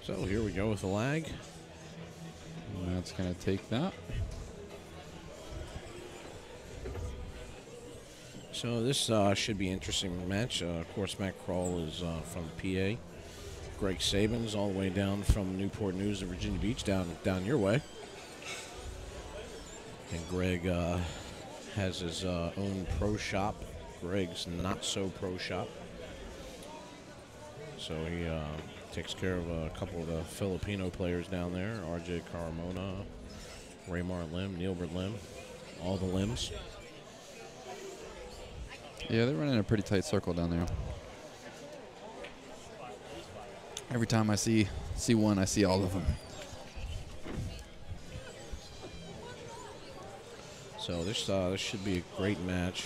So here we go with the lag. And that's going to take that. So this should be an interesting match. Of course, Matt Krah is from PA. Greg Sabins all the way down from Newport News to Virginia Beach, down your way. And Greg has his own pro shop. Greg's Not So Pro Shop. So he takes care of a couple of the Filipino players down there. RJ Carmona, Raymar Lim, Neilbert Lim, all the limbs. Yeah, they're running a pretty tight circle down there. Every time I see one, I see all of them. So this should be a great match.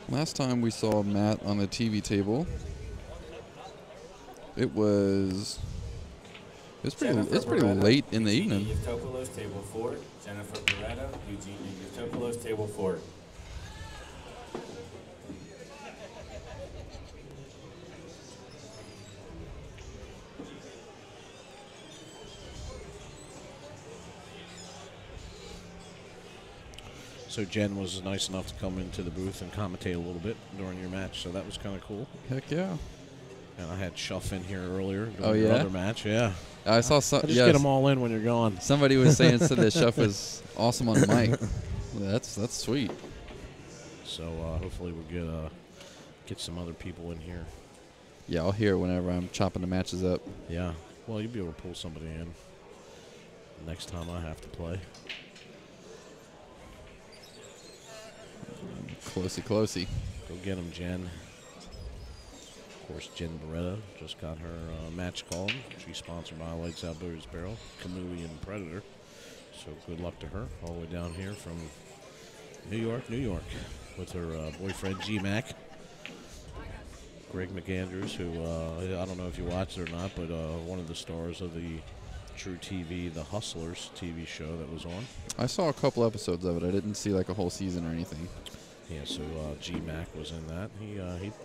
Last time we saw Matt on the TV table, it's pretty late in the evening. Yevtopoulos, table 4. Jennifer Beretta, Eugene Yevtopoulos, table 4. So Jen was nice enough to come into the booth and commentate a little bit during your match, so that was kind of cool. Heck yeah. And I had Shuff in here earlier during Oh, your yeah? other match, yeah. I saw some. I just get them all in when you're gone. Somebody was saying that Shuff is awesome on the mic. That's sweet. So hopefully we'll get some other people in here. Yeah, I'll hear it whenever I'm chopping the matches up. Yeah. Well, you'll be able to pull somebody in next time I have to play. Closey. Go get him, Jen. Of course, Jen Beretta just got her match called. She's sponsored by Lights Out Billiards Apparel, Chameleon Predator. So good luck to her all the way down here from New York, with her boyfriend G-Mac. Greg McAndrews, who I don't know if you watched it or not, but one of the stars of the True TV, The Hustlers TV show that was on. I saw a couple episodes of it. I didn't see like a whole season or anything. Yeah, so G-Mac was in that.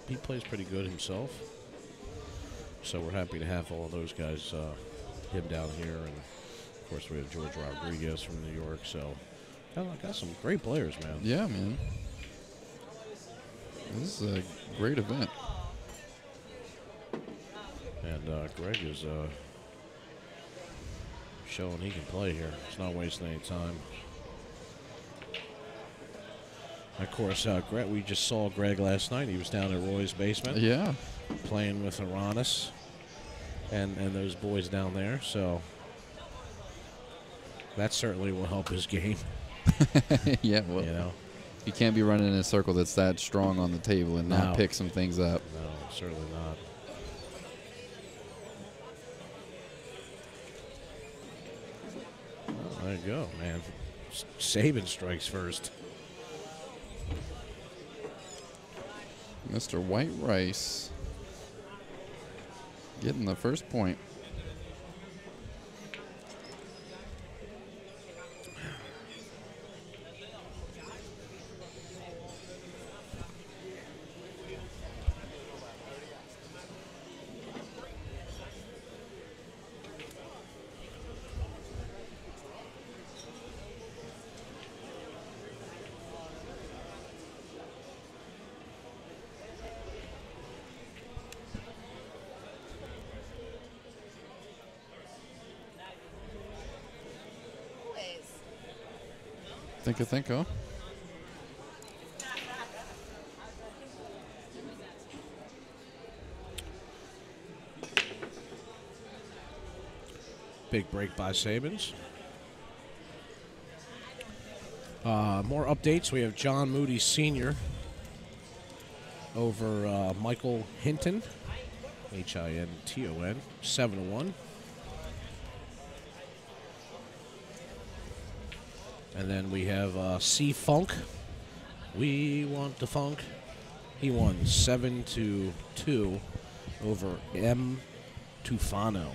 He plays pretty good himself. So we're happy to have all of those guys, him down here. And, of course, we have George Rodriguez from New York. So got some great players, man. Yeah, man. This is a great event. And Greg is showing he can play here. He's not wasting any time. Of course, we just saw Greg last night. He was down at Roy's basement. Yeah. Playing with Aramith and those boys down there. So that certainly will help his game. Yeah, well, you know, you can't be running in a circle that's that strong on the table and not pick some things up. No, certainly not. Well, there you go, man. Sabin strikes first. Mr. White Rice getting the first point. Think, huh? Big break by Sabins. More updates. We have John Moody Sr. over Michael Hinton, Hinton, 7-1. And then we have C Funk. We want the funk. He won 7-2 over M Tufano.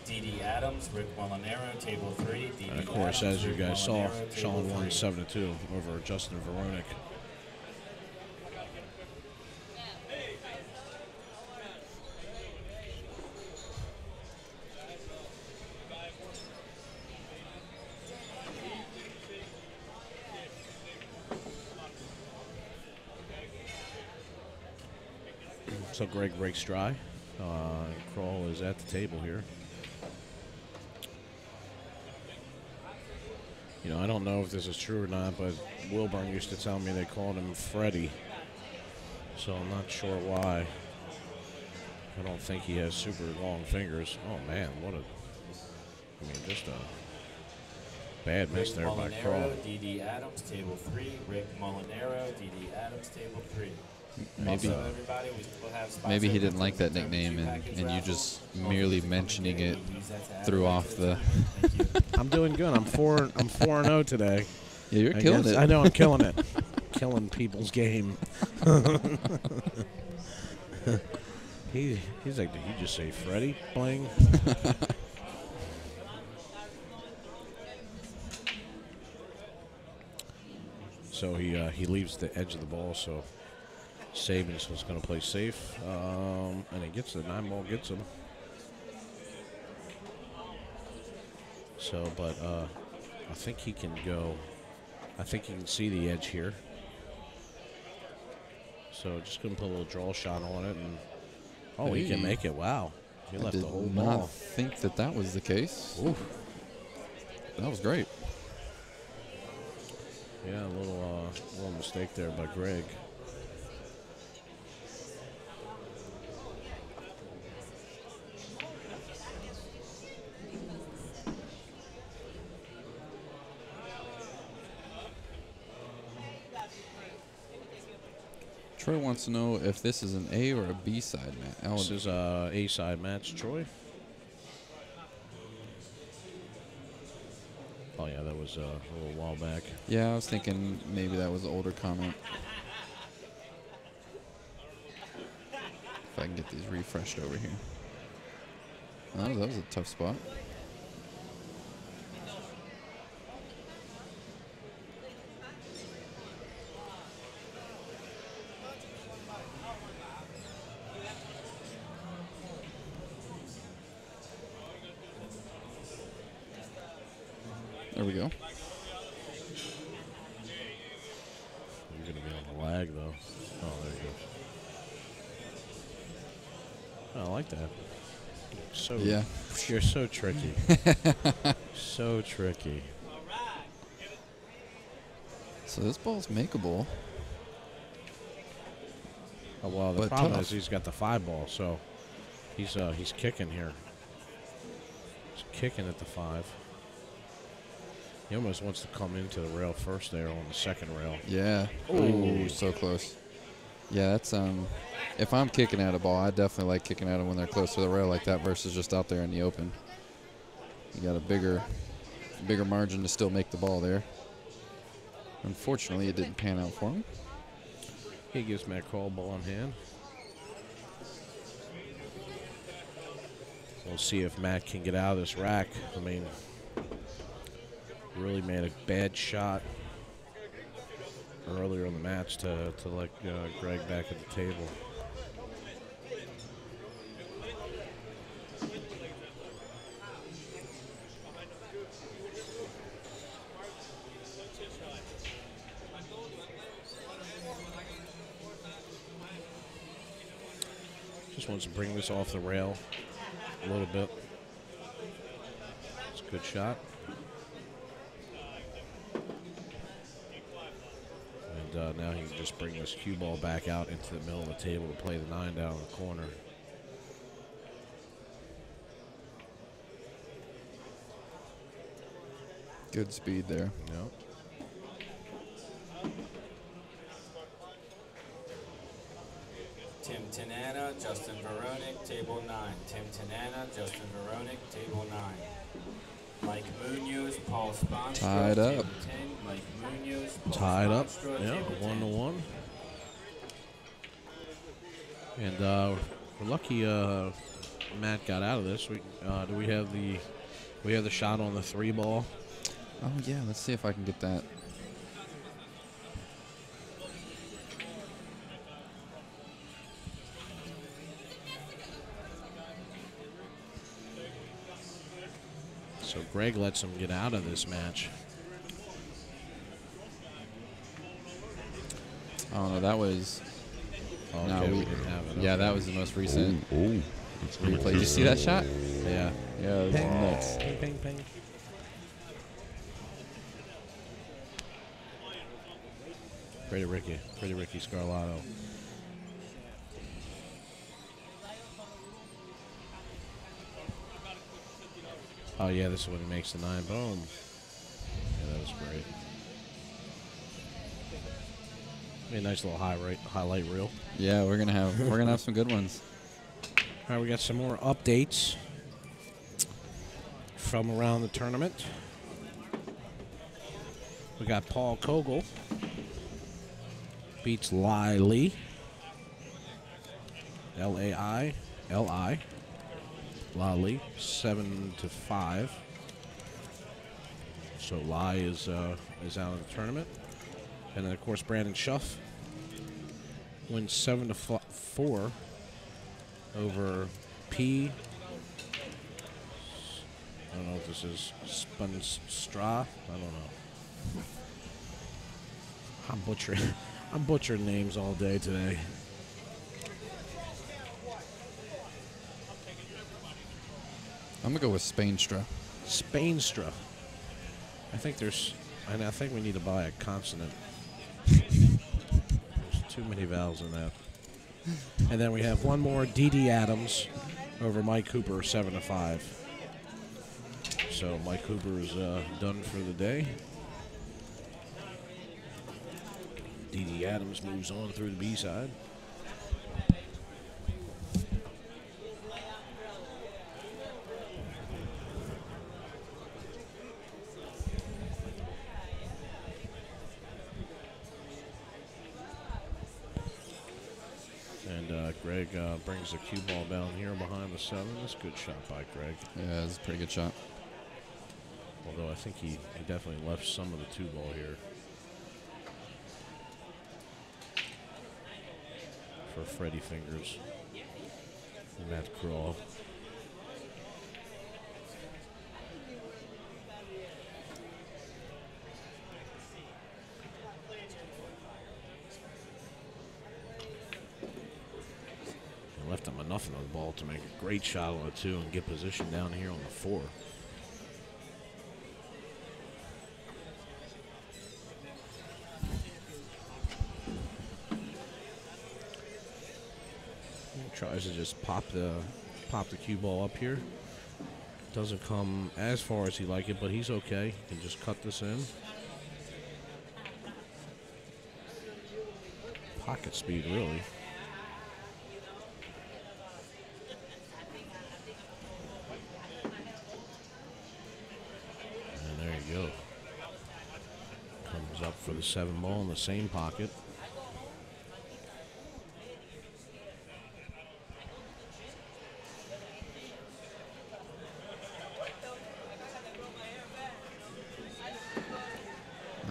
D.D. Adams, Rick Molinaro, table 3. D.D. And of course, Adams, as you Rick guys saw, Molinaro, table Sean won 3. 7-2 over Justin Veronic. So Greg breaks dry. Krah is at the table here. You know, I don't know if this is true or not, but Wilburn used to tell me they called him Freddie. So I'm not sure why. I don't think he has super long fingers. Oh, man, what a... I mean, just a bad miss there by Krah. D.D. Adams, table 3. Rick Molinaro, D.D. Adams, table 3. Maybe, Also, everybody, we still have spots maybe he open didn't for like that the nickname, package and you raffle. just Also, merely if you come mentioning today, it we use that to add threw right off to the. Thank you. I'm doing good. I'm 4-0 today. Yeah, you're killing Against- it. I know I'm killing it. Killing people's game. He's like, did he just say Freddie playing? So he leaves the edge of the ball. So Sabins was going to play safe, and he gets the 9-ball, gets him. So, but I think he can go. I think he can see the edge here. So just going to put a little draw shot on it, and oh, he can Hey. make it. Wow, he I left did the whole not ball. think that that was the case. Oof. That was great. Yeah, a little mistake there by Greg. Troy wants to know if this is an A or a B side match. This is a A-side match, Troy. Oh yeah, that was a little while back. Yeah, I was thinking maybe that was an older comment. If I can get these refreshed over here. Oh, that was a tough spot. There we go. You're gonna be on the lag though. Oh, there you go. I like that. So Yeah. You're so tricky. So tricky. So this ball's makeable. Oh, well, the But problem tough. is he's got the 5-ball, so he's kicking here. He's kicking at the 5. He almost wants to come into the rail first there on the second rail. Yeah. Oh, so close. Yeah, that's if I'm kicking at a ball, I definitely like kicking at them when they're close to the rail like that versus just out there in the open. You got a bigger margin to still make the ball there. Unfortunately, it didn't pan out for him. He gives Matt Krah ball in hand. We'll see if Matt can get out of this rack. I mean, really made a bad shot earlier in the match to let Greg back at the table. Just wants to bring this off the rail a little bit. It's a good shot. And now he can just bring this cue ball back out into the middle of the table to play the 9 down in the corner. Good speed there. Yep. Tim Tanana, Justin Veronic, table 9. Tim Tanana, Justin Veronic, table 9. Mike Munoz, Paul Sponstra, Tied up. table 10. Mike Munoz, Paul Tied up. Sponstra, Yeah, table 10. 1-1. And we're lucky Matt got out of this. Do we have the shot on the 3 ball? Oh, yeah. Let's see if I can get that. So Greg lets him get out of this match. Oh, no, that was... Okay, no, we didn't have it. Yeah, Okay. that was the most recent replay. Did you see that shot? Yeah. Yeah, it was nuts. Ping, ping, ping. Pretty Ricky Scarlato. Oh yeah, this is when he makes the 9. Boom. Yeah, that was great. Be a nice little highlight reel. Yeah, we're gonna have some good ones. All right, we got some more updates from around the tournament. We got Paul Kogel beats Lai Li. L-A-I-L-I. Lai 7-5. So Lai is out of the tournament. And then, of course, Brandon Schuff wins 7-4 over P. I don't know if this is Stra. I don't know. I'm butchering names all day today. I'm gonna go with Spainstra. Spainstra. I think we need to buy a consonant. There's too many vowels in that. And then we have one more, D.D. Adams over Mike Cooper, 7-5. So Mike Cooper is done for the day. D.D. Adams moves on through the B side. Greg brings the cue ball down here behind the 7. That's a good shot by Greg. Yeah, it's a pretty good shot. Although I think he definitely left some of the 2 ball here for Freddie Fingers and Matt Krah. Left him enough on the ball to make a great shot on the 2 and get position down here on the 4. He tries to just pop the cue ball up here. Doesn't come as far as he like it, but he's okay. He can just cut this in. Pocket speed, really. Go. Comes up for the 7 ball in the same pocket.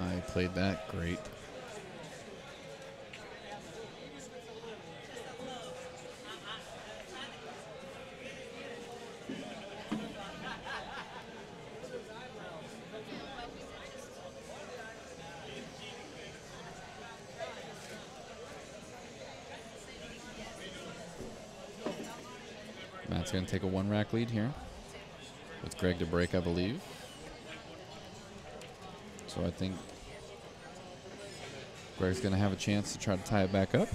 I played that great. Matt's going to take a 1-rack lead here with Greg to break, I believe. So I think Greg's going to have a chance to try to tie it back up.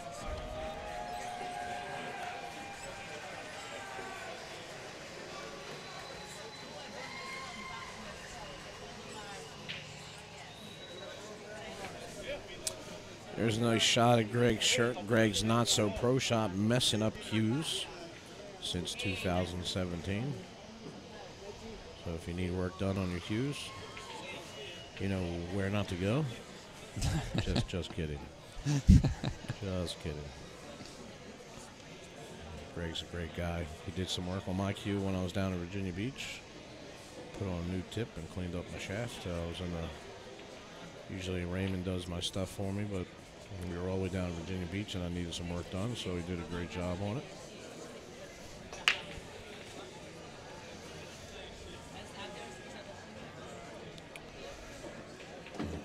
There's a nice shot at Greg's shirt. Greg's not so pro shot, messing up cues since 2017. So if you need work done on your cues, you know where not to go. Just kidding. Just kidding. Greg's a great guy. He did some work on my cue when I was down in Virginia Beach. Put on a new tip and cleaned up my shaft. I was in the. Usually Raymond does my stuff for me, but we were all the way down in Virginia Beach and I needed some work done, so he did a great job on it.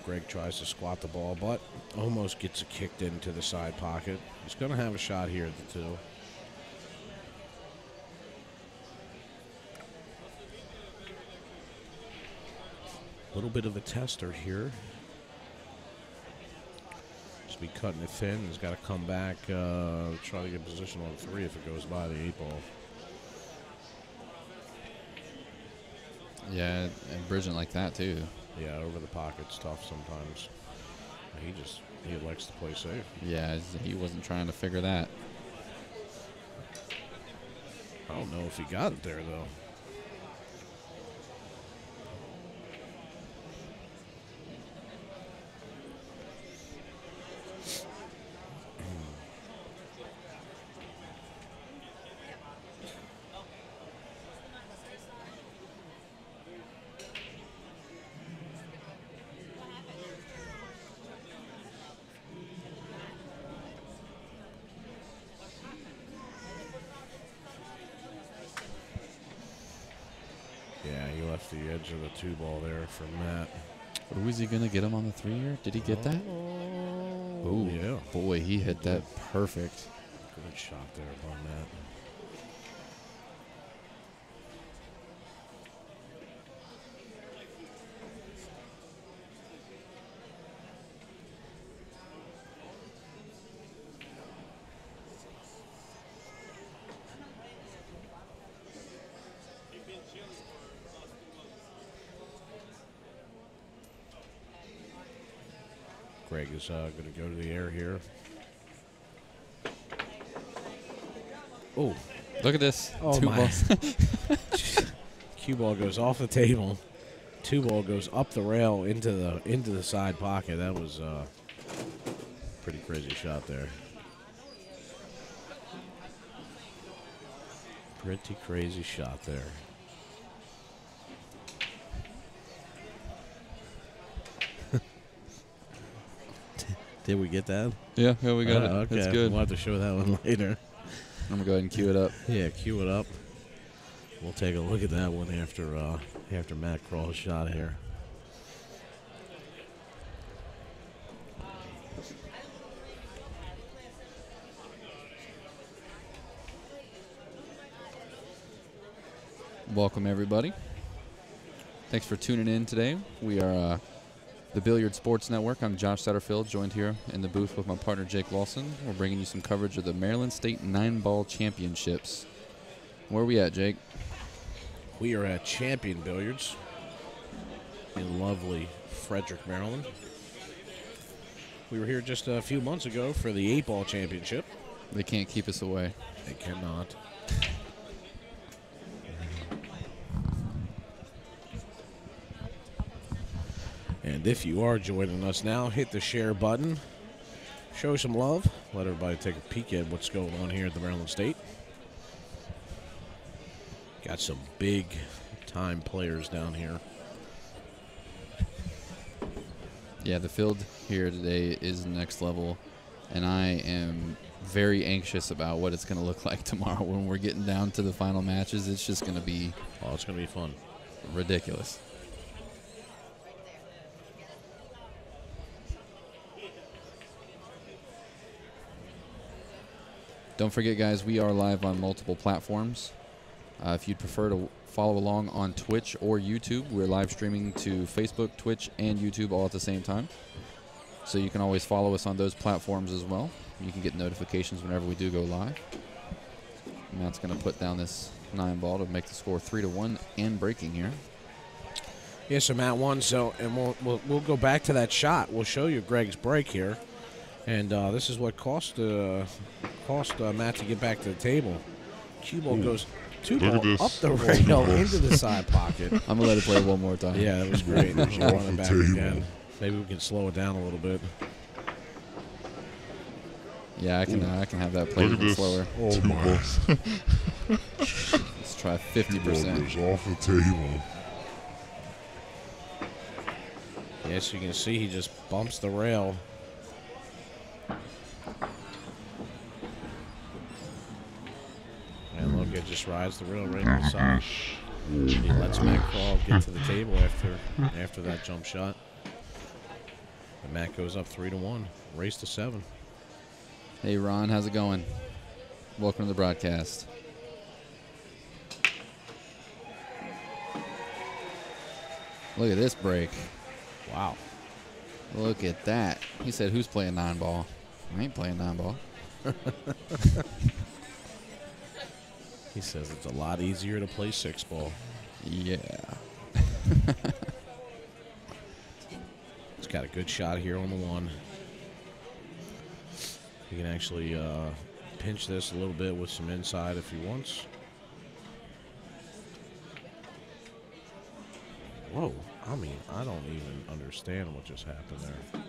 Greg tries to squat the ball, but almost gets it kicked into the side pocket. He's going to have a shot here at the 2. A little bit of a tester here. Just be cutting it thin. He's got to come back, try to get position on 3 if it goes by the 8 ball. Yeah, and bridging like that too. Yeah, over the pocket's tough sometimes. He likes to play safe. Yeah, he wasn't trying to figure that. I don't know if he got it there, though. Yeah, he left the edge of the 2 ball there for Matt. Who is he going to get him on the 3 here? Did he get that? Oh, yeah. Boy, he hit that perfect. Good shot there by Matt. Greg is going to go to the air here. Oh, look at this. Oh, 2 my. balls. Cue ball goes off the table. 2 ball goes up the rail into the side pocket. That was a pretty crazy shot there. Pretty crazy shot there. Did we get that? Yeah, we got it. Okay. That's good. We'll have to show that one later. I'm going to go ahead and cue it up. Yeah, cue it up. We'll take a look at that one after Matt Krah's shot here. Welcome, everybody. Thanks for tuning in today. We are the Billiard Sports Network. I'm Josh Satterfield, joined here in the booth with my partner Jake Lawson. We're bringing you some coverage of the Maryland State 9-Ball Championships. Where are we at, Jake? We are at Champion Billiards in lovely Frederick, Maryland. We were here just a few months ago for the 8-Ball Championship. They can't keep us away. They cannot. And if you are joining us now, hit the share button. Show some love. Let everybody take a peek at what's going on here at the Maryland State. Got some big-time players down here. Yeah, the field here today is next level, and I am very anxious about what it's going to look like tomorrow when we're getting down to the final matches. It's just going to be Oh, it's going to be fun. ridiculous. Don't forget, guys, we are live on multiple platforms. If you'd prefer to follow along on Twitch or YouTube, we're live streaming to Facebook, Twitch, and YouTube all at the same time. So you can always follow us on those platforms as well. You can get notifications whenever we do go live. Matt's going to put down this 9-ball to make the score 3-1 and breaking here. Yeah, so Matt won. So, and we'll go back to that shot. We'll show you Greg's break here, and this is what cost Matt to get back to the table. Cue ball goes 2 ball up the rail into the side pocket. I'm going to let it play one more time. Yeah, that was great. We'll run it back again. Maybe we can slow it down a little bit. Yeah, I can have that play Look at even this. slower. Oh my. Let's try 50%. Is off the table. Yes, you can see he just bumps the rail. And look, it just rides the rail right inside. He lets Matt Krah get to the table after that jump shot. And Matt goes up 3-1. Race to 7. Hey, Ron, how's it going? Welcome to the broadcast. Look at this break. Wow. Look at that. He said, who's playing 9-ball? I ain't playing 9-ball. He says it's a lot easier to play 6-ball. Yeah. He's got a good shot here on the 1. He can actually pinch this a little bit with some inside if he wants. Whoa. I mean, I don't even understand what just happened there.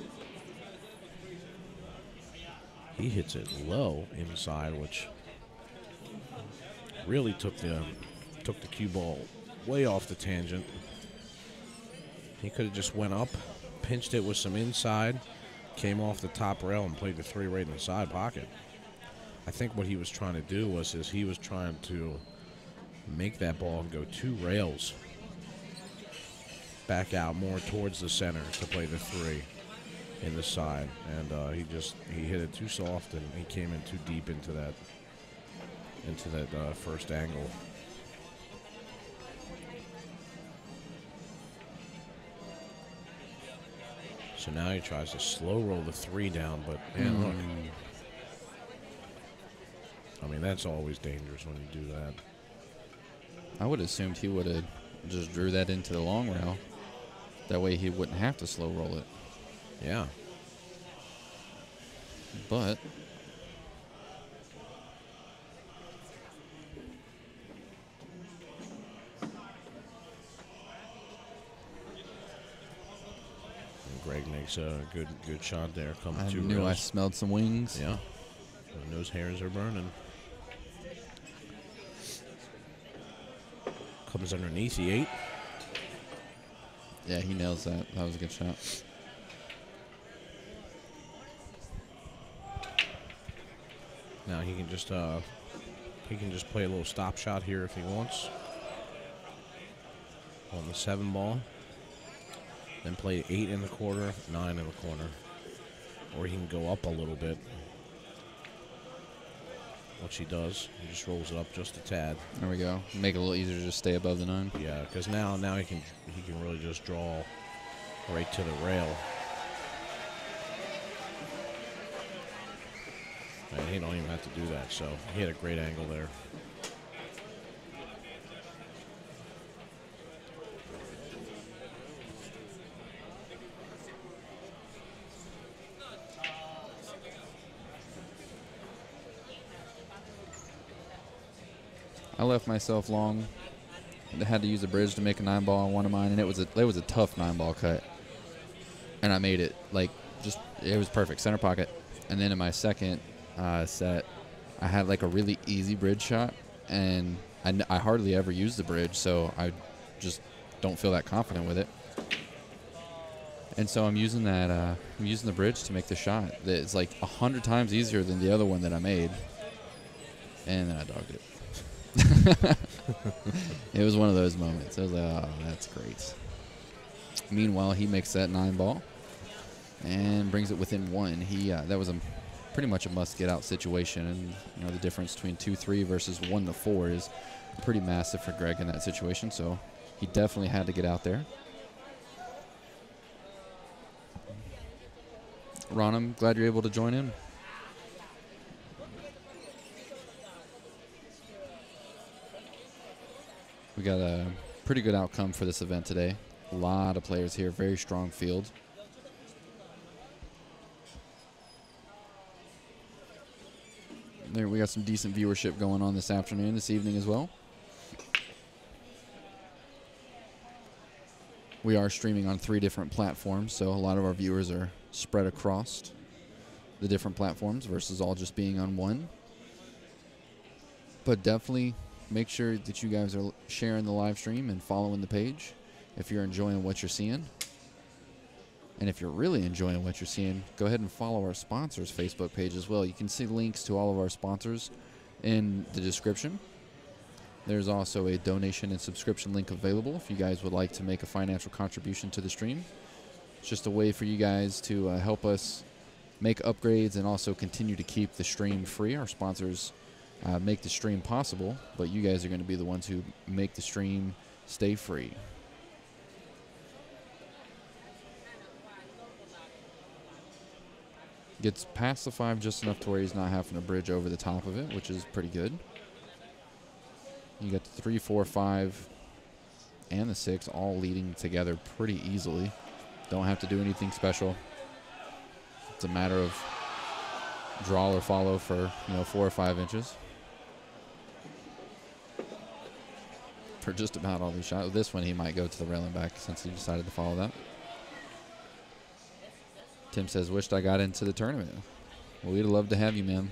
He hits it low inside, which really took the cue ball way off the tangent. He could have just went up, pinched it with some inside, came off the top rail and played the 3 right in the side pocket. I think what he was trying to do was he was trying to make that ball go 2 rails back out more towards the center to play the 3 in the side, and he hit it too soft and he came in too deep into that first angle. So now he tries to slow roll the 3 down, but man, look. I mean, that's always dangerous when you do that. I would have assumed he would have just drew that into the long rail. That way he wouldn't have to slow roll it. Yeah. But Greg makes a good shot there. Coming I 2 knew I rails. smelled some wings. Yeah. And those hairs are burning. Comes underneath the 8. Yeah, he nails that. That was a good shot. Now he can just play a little stop shot here if he wants on the 7 ball. Then play 8 in the quarter, 9 in the corner, or he can go up a little bit. Which he does. He just rolls it up just a tad. There we go. Make it a little easier to just stay above the 9. Yeah, because now he can really just draw right to the rail. And he don't even have to do that, so he had a great angle there. I left myself long. I had to use a bridge to make a 9-ball on one of mine, and it was a tough 9-ball cut. And I made it it was perfect, center pocket. And then in my second set, I had like a really easy bridge shot, and I hardly ever use the bridge, so I just don't feel that confident with it. And so I'm using the bridge to make the shot. It's like 100 times easier than the other one that I made, and then I dogged it. It was one of those moments. I was like, oh, that's great. Meanwhile, he makes that 9-ball and brings it within 1. That was pretty much a must-get-out situation, and the difference between 2-3 versus 1-4 is pretty massive for Greg in that situation. So he definitely had to get out there. Ron, I'm glad you're able to join in. We got a pretty good outcome for this event today. A lot of players here, very strong field. There, we got some decent viewership going on this afternoon, this evening as well. We are streaming on 3 different platforms, so a lot of our viewers are spread across. the different platforms versus all just being on one. But definitely make sure that you guys are sharing the live stream and following the page if you're enjoying what you're seeing. And if you're really enjoying what you're seeing, go ahead and follow our sponsors' Facebook page as well. You can see links to all of our sponsors in the description. There's also a donation and subscription link available if you guys would like to make a financial contribution to the stream. It's just a way for you guys to help us make upgrades and also continue to keep the stream free. Our sponsors make the stream possible, but you guys are going to be the ones who make the stream stay free. Gets past the 5 just enough to where he's not having to bridge over the top of it, which is pretty good. You got the 3, 4, 5, and the 6 all leading together pretty easily. Don't have to do anything special. It's a matter of draw or follow for 4 or 5 inches. For just about all these shots. This one he might go to the railing back since he decided to follow that. Tim says, wished I got into the tournament. Well, we'd love to have you, man.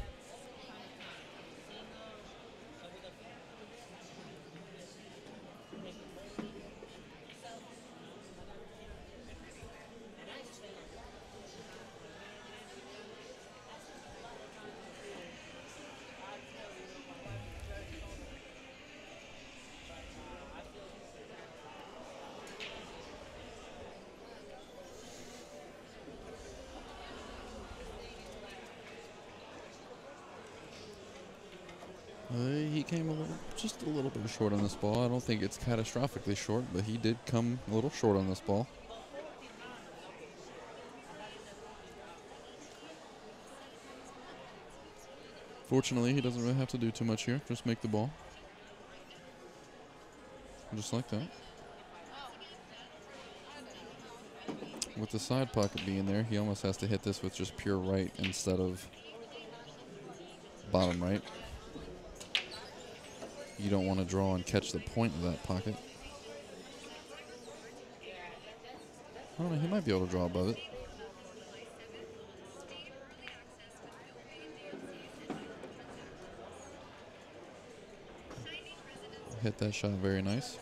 He came just a little bit short on this ball. I don't think it's catastrophically short, but he did come a little short on this ball. Fortunately, he doesn't really have to do too much here. Just make the ball. Just like that. With the side pocket being there, he almost has to hit this with just pure right instead of bottom right. You don't want to draw and catch the point of that pocket. I don't know, he might be able to draw above it. Hit that shot very nice.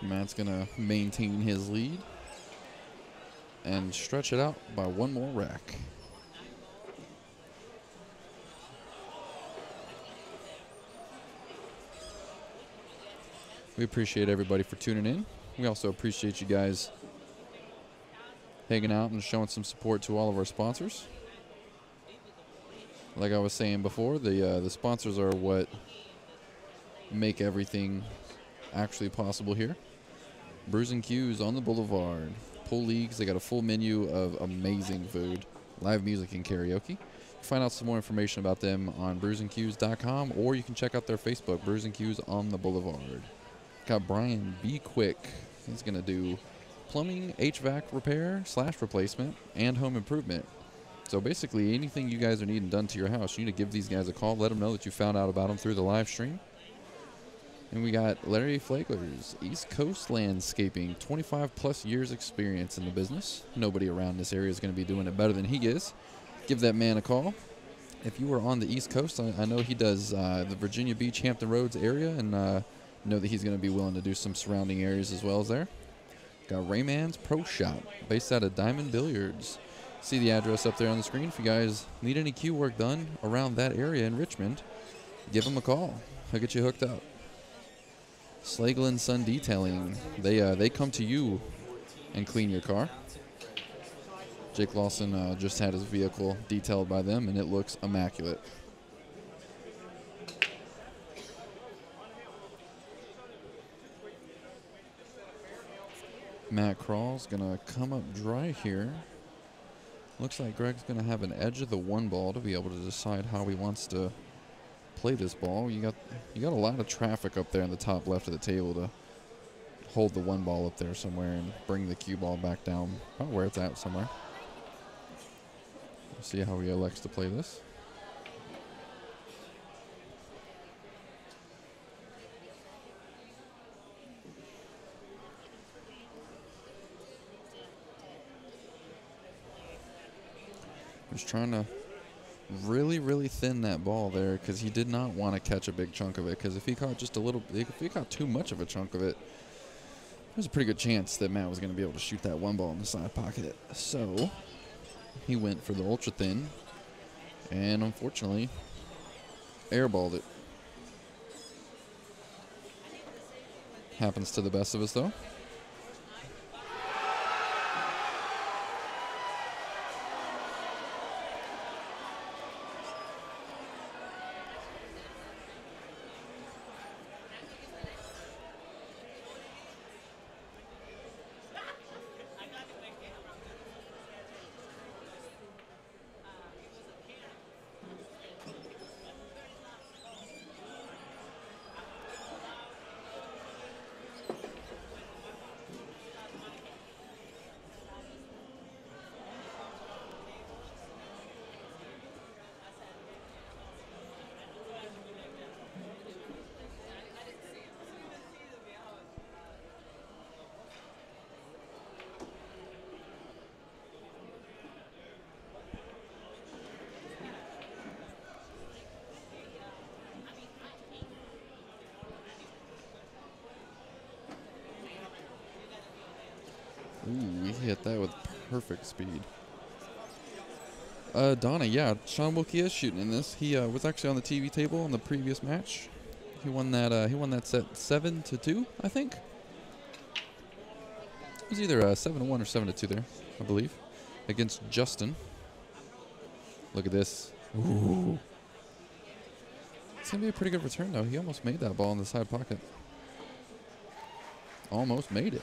Matt's going to maintain his lead and stretch it out by one more rack. We appreciate everybody for tuning in. We also appreciate you guys hanging out and showing some support to all of our sponsors. Like I was saying before, the sponsors are what make everything actually possible here. Brews and Q's on the Boulevard. Pool leagues, they got a full menu of amazing food, live music, and karaoke. You can find out some more information about them on brewsandqs.com, or you can check out their Facebook, Brews and Q's on the Boulevard. Got Brian B. Quick. He's going to do plumbing, HVAC repair / replacement, and home improvement. So basically, anything you guys are needing done to your house, you need to give these guys a call. Let them know that you found out about them through the live stream. And we got Larry Flagler's East Coast Landscaping, 25-plus years experience in the business. Nobody around this area is going to be doing it better than he is. Give that man a call. If you are on the East Coast, I know he does the Virginia Beach, Hampton Roads area, and know that he's going to be willing to do some surrounding areas as well as there. Got Rayman's Pro Shop, based out of Diamond Billiards. See the address up there on the screen. If you guys need any cue work done around that area in Richmond, give him a call. He'll get you hooked up. SLAGLE & Son Detailing, they come to you and clean your car. Jake Lawson just had his vehicle detailed by them, and it looks immaculate. Matt Krah's going to come up dry here. Looks like Greg's going to have an edge of the one ball to be able to decide how he wants to play this ball. You got a lot of traffic up there in the top left of the table to hold the one ball up there somewhere and bring the cue ball back down where it's at somewhere. We'll see how he elects to play this. Just trying to really, really thin that ball there because he did not want to catch a big chunk of it. Because if he caught just a little, if he caught too much of a chunk of it, there's a pretty good chance that Matt was going to be able to shoot that one ball in the side pocket. So he went for the ultra thin, and unfortunately, airballed it. Happens to the best of us, though. Ooh, he hit that with perfect speed. Donna, yeah, Sean Wilkie is shooting in this. He was actually on the TV table in the previous match. He won that. He won that set 7-2, I think. It was either 7-1 or 7-2 there, I believe, against Justin. Look at this. Ooh. It's gonna be a pretty good return though. He almost made that ball in the side pocket. Almost made it.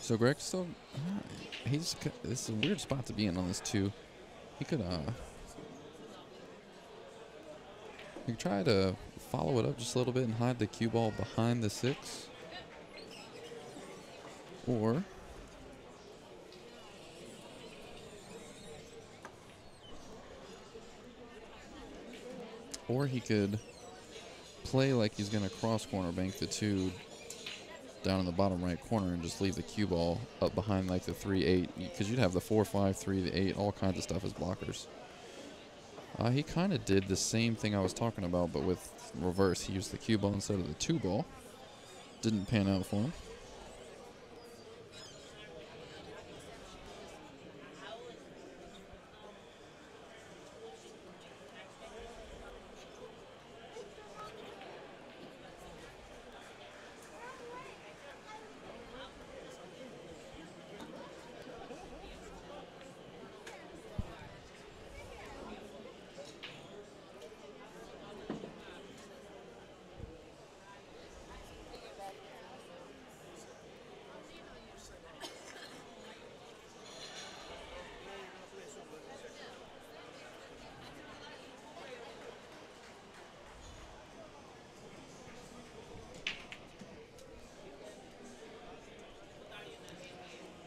So Greg still, this is a weird spot to be in on this too. He could try to follow it up just a little bit and hide the cue ball behind the 6. Or he could play like he's going to cross corner bank the 2 down in the bottom right corner and just leave the cue ball up behind like the 3-8, because you'd have the 4-5, 3-8, all kinds of stuff as blockers. He kind of did the same thing I was talking about, but with reverse. He used the cue ball instead of the 2 ball. Didn't pan out for him.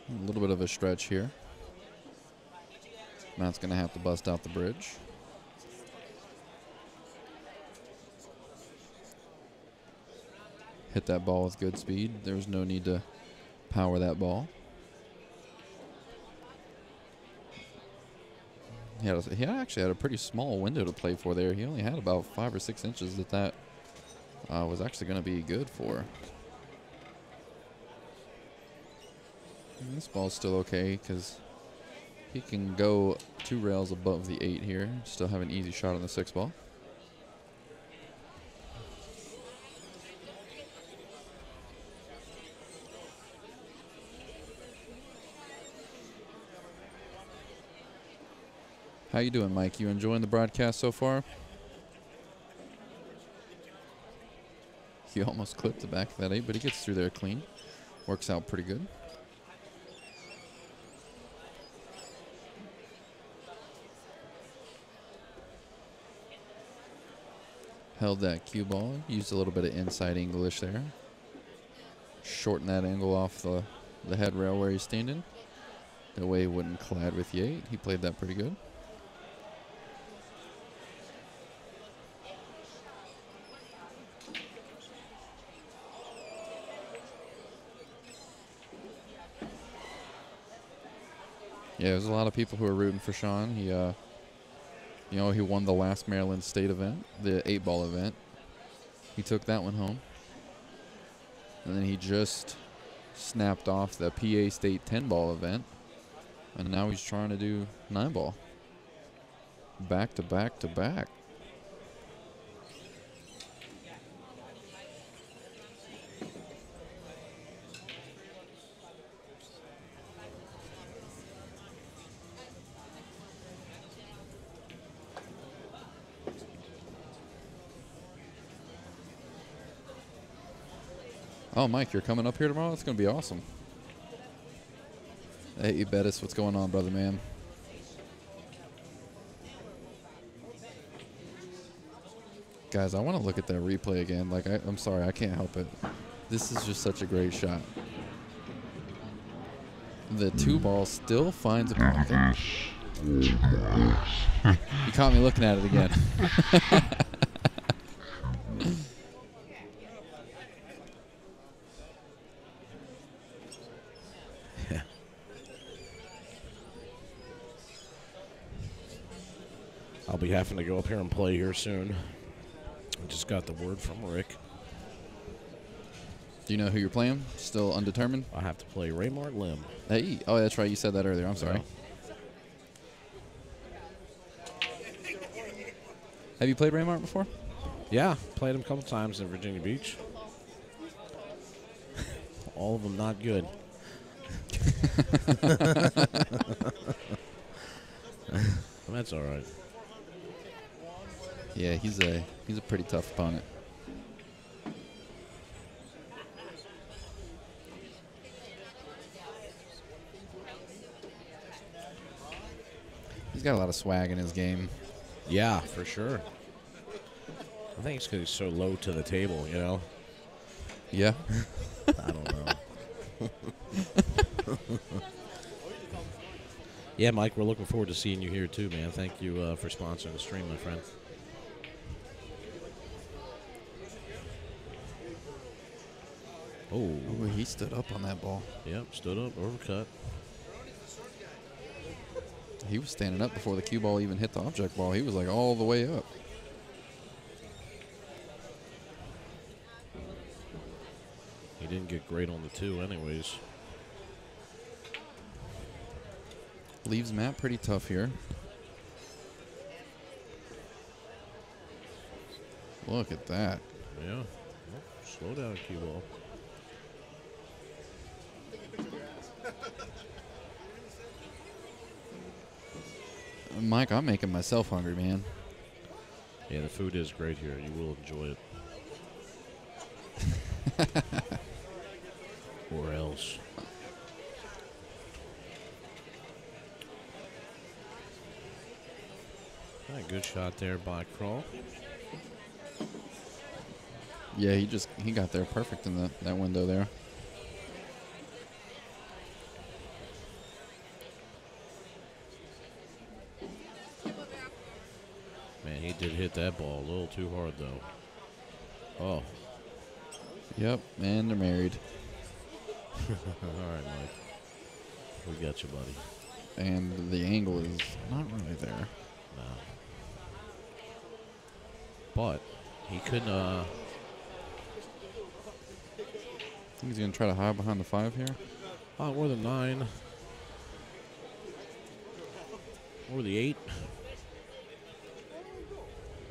A little bit of a stretch here. Matt's going to have to bust out the bridge. Hit that ball with good speed. There was no need to power that ball. He actually had a pretty small window to play for there. He only had about 5 or 6 inches that was actually going to be good for. And this ball's still okay because he can go 2 rails above the 8 here. Still have an easy shot on the 6 ball. How you doing, Mike? You enjoying the broadcast so far? He almost clipped the back of that 8, but he gets through there clean. Works out pretty good. Held that cue ball. Used a little bit of inside English there. Shorten that angle off the head rail where he's standing. That way he wouldn't collide with the 8. He played that pretty good. Yeah, there's a lot of people who are rooting for Sean. He, you know, he won the last Maryland State event, the 8-ball event. He took that one home. And then he just snapped off the PA State 10-ball event. And now he's trying to do 9-ball. Back to back to back. Oh, Mike, you're coming up here tomorrow? That's going to be awesome. Hey, Bettis, what's going on, brother, man? Guys, I want to look at that replay again. Like, I'm sorry, I can't help it. This is just such a great shot. The 2-ball still finds a pocket. You caught me looking at it again. I'll be having to go up here and play here soon. I just got the word from Rick. Do you know who you're playing? Still undetermined? I have to play Raymart Lim. Hey, oh, that's right. You said that earlier. I'm sorry. Have you played Raymart before? Yeah, played him a couple times in Virginia Beach. All of them not good. That's all right. Yeah, he's a pretty tough opponent. He's got a lot of swag in his game. Yeah, for sure. I think it's because he's so low to the table, you know? Yeah. I don't know. Yeah, Mike, we're looking forward to seeing you here too, man. Thank you for sponsoring the stream, my friend. Oh, he stood up on that ball. Yep, stood up, overcut. He was standing up before the cue ball even hit the object ball. He was like all the way up. He didn't get great on the 2 anyways. Leaves Matt pretty tough here. Look at that. Yeah. Oh, slow down, cue ball. Mike, I'm making myself hungry, man. Yeah, the food is great here. You will enjoy it. Or else. All right, good shot there by Krah. Yeah, he got there perfect in that window there. Man, he did hit that ball a little too hard, though. Oh. Yep, and they're married. All right, Mike. We got you, buddy. And the angle is not really there. No. But he couldn't, I think he's going to try to hide behind the 5 here. or the 9. Or the 8.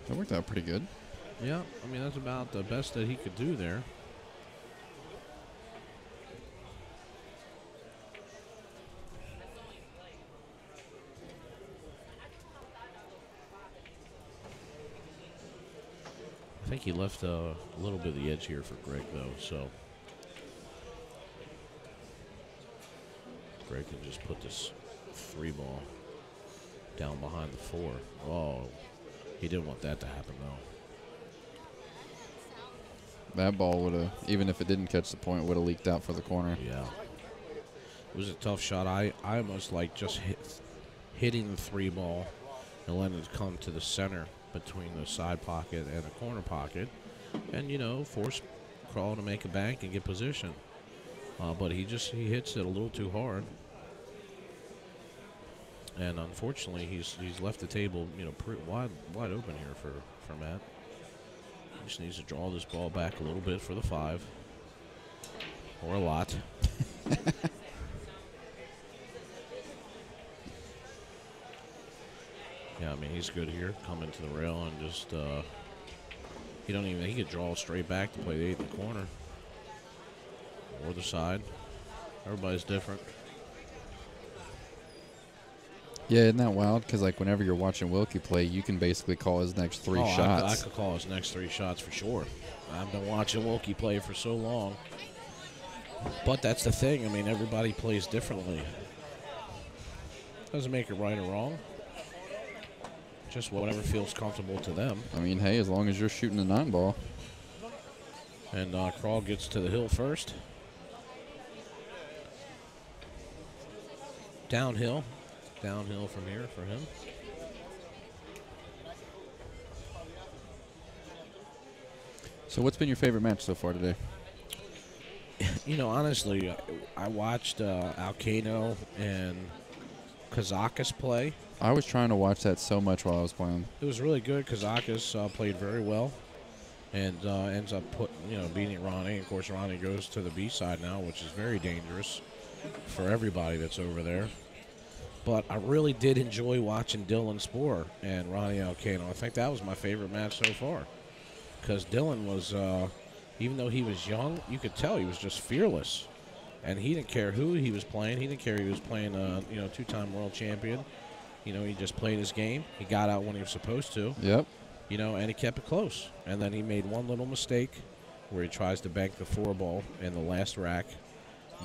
That worked out pretty good. Yeah, I mean, that's about the best that he could do there. I think he left a little bit of the edge here for Greg, though, so Greg can just put this 3-ball down behind the 4. Oh, he didn't want that to happen, though. That ball would have, even if it didn't catch the point, would have leaked out for the corner. Yeah. It was a tough shot. I almost like just hitting the 3-ball and letting it come to the center between the side pocket and the corner pocket and, you know, force Krah to make a bank and get position. But he hits it a little too hard. And unfortunately, he's left the table, you know, wide open here for Matt. He just needs to draw this ball back a little bit for the 5. Or a lot. Yeah, I mean, he's good here, coming to the rail and just, he could draw straight back to play the 8 in the corner. Or the side. Everybody's different. Yeah, isn't that wild? Because, like, whenever you're watching Wilkie play, you can basically call his next 3 shots. I could call his next 3 shots for sure. I've been watching Wilkie play for so long. But that's the thing. I mean, everybody plays differently. Doesn't make it right or wrong. Just whatever feels comfortable to them. I mean, hey, as long as you're shooting a 9-ball. And Krah gets to the hill first. Downhill from here for him. So what's been your favorite match so far today? You know, honestly, I watched Alcano and Kazakis play. I was trying to watch that so much while I was playing. It was really good. Kazakis played very well and ends up beating Ronnie. Of course, Ronnie goes to the B side now, which is very dangerous for everybody that's over there. But I really did enjoy watching Dylan Spoor and Ronnie Alcano. I think that was my favorite match so far. Because Dylan was, even though he was young, you could tell he was just fearless. And he didn't care who he was playing. He didn't care he was playing a 2-time world champion. You know, he just played his game. He got out when he was supposed to. Yep. You know, and he kept it close. And then he made one little mistake where he tries to bank the 4-ball in the last rack.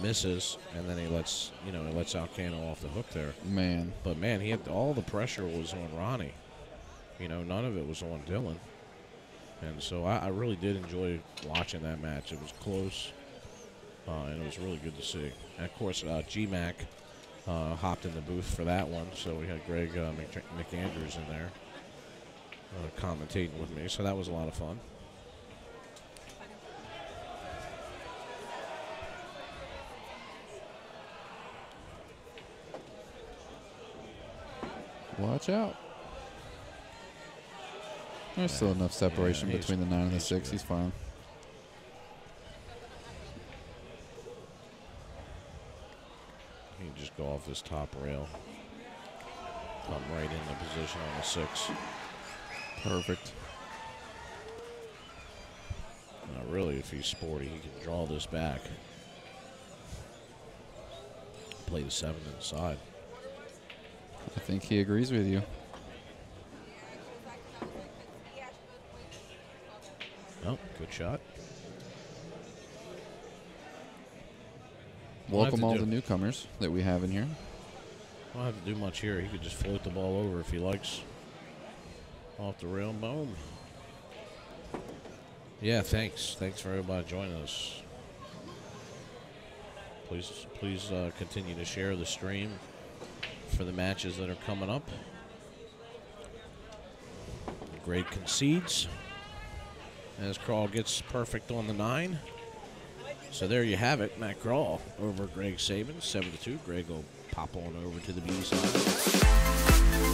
Misses, and then he lets Alcano off the hook there. Man. But, man, he had all the pressure was on Ronnie. You know, none of it was on Dylan. And so I really did enjoy watching that match. It was close, and it was really good to see. And, of course, G-Mac hopped in the booth for that one, so we had Greg McAndrews in there commentating with me, so that was a lot of fun. Watch out. There's still enough separation between the 9 and the 6. He's fine. He can just go off this top rail. Come right into position on the 6. Perfect. Now, really, if he's sporty, he can draw this back. Play the 7 inside. I think he agrees with you. Oh, good shot. Welcome all the newcomers that we have in here. I don't have to do much here. He could just float the ball over if he likes. Off the rail, boom. Yeah, thanks. Thanks for everybody joining us. Please continue to share the stream for the matches that are coming up. Greg concedes as Krah gets perfect on the 9. So there you have it. Matt Krah over Greg Sabins, 7-2. Greg will pop on over to the B side.